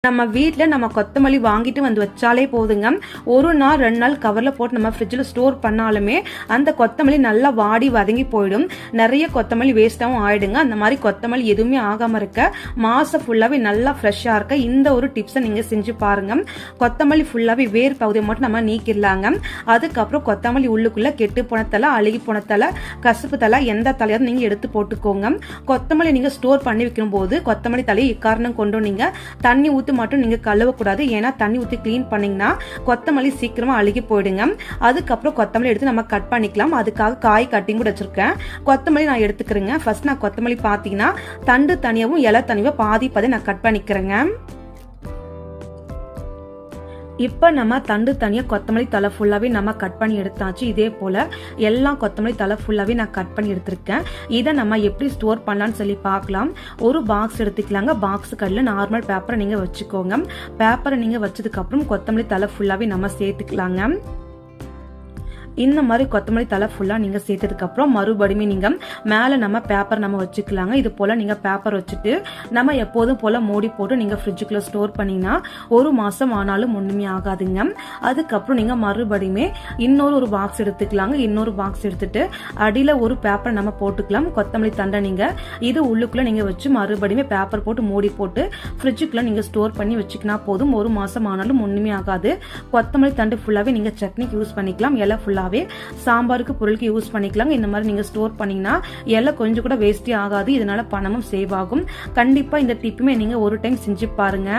நம்ம வீட்டில் நம்ம கொத்தமல்லி வாங்கிட்டு வந்து வச்சாலே போதுங்க. ஒரு நாள் 2 நாள் கவரில் போட்டு நம்ம ஃப்ரிட்ஜில் ஸ்டோர் பண்ணாலுமே அந்த கொத்தமல்லி நல்லா வாடி வதங்கி போயிடும். நிறைய கொத்தமல்லி வேஸ்ட்டாகவும் ஆயிடுங்க. அந்த மாதிரி கொத்தமல்லி எதுவுமே ஆகாமல் இருக்க, மாசம் ஃபுல்லாகவே நல்லா ஃப்ரெஷ்ஷாக இருக்க இந்த ஒரு டிப்ஸை நீங்கள் செஞ்சு பாருங்க. கொத்தமல்லி ஃபுல்லாகவே வேர் பகுதியை மட்டும் நம்ம நீக்கிடலாங்க. அதுக்கப்புறம் கொத்தமல்லி உள்ளுக்குள்ளே கெட்டு போன தலை, அழுகி போன தலை, கசப்பு தலை எந்த தலையாவது நீங்கள் எடுத்து போட்டுக்கோங்க. கொத்தமல்லி நீங்கள் ஸ்டோர் பண்ணி வைக்கும் போது கொத்தமல்லி தலையை இக்காரணம் கொண்டு நீங்கள் தண்ணி ஊற்றி மட்டும் நீங்க கழுவக்கூடாது. ஏன்னா தண்ணி ஊற்றி கிளீன் பண்ணீங்கன்னா கொத்தமல்லி சீக்கிரமா அழுகி போயிடுங்க. அதுக்கப்புறம் கொத்தமல்லி எடுத்து நம்ம கட் பண்ணிக்கலாம். அதுக்காக காய் கட்டிங் கூட வச்சிருக்கேன். கொத்தமல்லி நான் எடுத்துக்கிறேங்க. ஃபர்ஸ்ட் நான் கொத்தமல்லி பார்த்தீங்கன்னா தண்டு தனியாவும் இலை தனியாக பாதி நான் கட் பண்ணிக்கிறேங்க. இப்போ நம்ம தண்டு தனியாக கொத்தமல்லி தலை ஃபுல்லாகவே நம்ம கட் பண்ணி எடுத்தாச்சு. இதே போல் எல்லா கொத்தமல்லி தலை ஃபுல்லாகவே நான் கட் பண்ணி எடுத்திருக்கேன். இதை நம்ம எப்படி ஸ்டோர் பண்ணலான்னு சொல்லி பார்க்கலாம். ஒரு பாக்ஸ் எடுத்துக்கலாங்க. பாக்ஸு கடையில் நார்மல் பேப்பரை நீங்கள் வச்சுக்கோங்க. பேப்பரை நீங்கள் வச்சதுக்கப்புறம் கொத்தமல்லி தலை ஃபுல்லாகவே நம்ம சேர்த்துக்கலாங்க. இந்த மாதிரி கொத்தமல்லி தலை ஃபுல்லாக நீங்கள் சேர்த்ததுக்கப்புறம் மறுபடியும் நீங்கள் மேலே நம்ம பேப்பர் நம்ம வச்சுக்கலாங்க. இது போல் நீங்கள் பேப்பர் வச்சுட்டு நம்ம எப்போதும் போல் மூடி போட்டு நீங்கள் ஃப்ரிட்ஜுக்குள்ளே ஸ்டோர் பண்ணிங்கன்னா 1 மாதம் ஆனாலும் ஒன்றுமே ஆகாதுங்க. அதுக்கப்புறம் நீங்கள் மறுபடியுமே இன்னொரு பாக்ஸ் எடுத்துக்கலாங்க. இன்னொரு பாக்ஸ் எடுத்துட்டு அடியில் ஒரு பேப்பர் நம்ம போட்டுக்கலாம். கொத்தமல்லி தண்டை நீங்கள் இது உள்ளுக்குள்ளே நீங்கள் வச்சு மறுபடியும் பேப்பர் போட்டு மூடி போட்டு ஃப்ரிட்ஜுக்குள்ளே நீங்கள் ஸ்டோர் பண்ணி வச்சுக்கினா போதும். 1 மாதம் ஆனாலும் ஒன்றுமே ஆகாது. கொத்தமல்லி தண்டு ஃபுல்லாகவே நீங்கள் சட்னிக்கு யூஸ் பண்ணிக்கலாம். இலை ஃபுல்லாக சாம்பாருக்கு பொருளுக்கு யூஸ் பண்ணிக்கலாங்க. இந்த மாதிரி நீங்க ஸ்டோர் பண்ணீங்கன்னா எல்லாம் கொஞ்சம் கூட வேஸ்டே ஆகாது. இதனால பணமும் சேவ் ஆகும். கண்டிப்பா இந்த டிப்புமே நீங்க ஒரு டைம் செஞ்சு பாருங்க.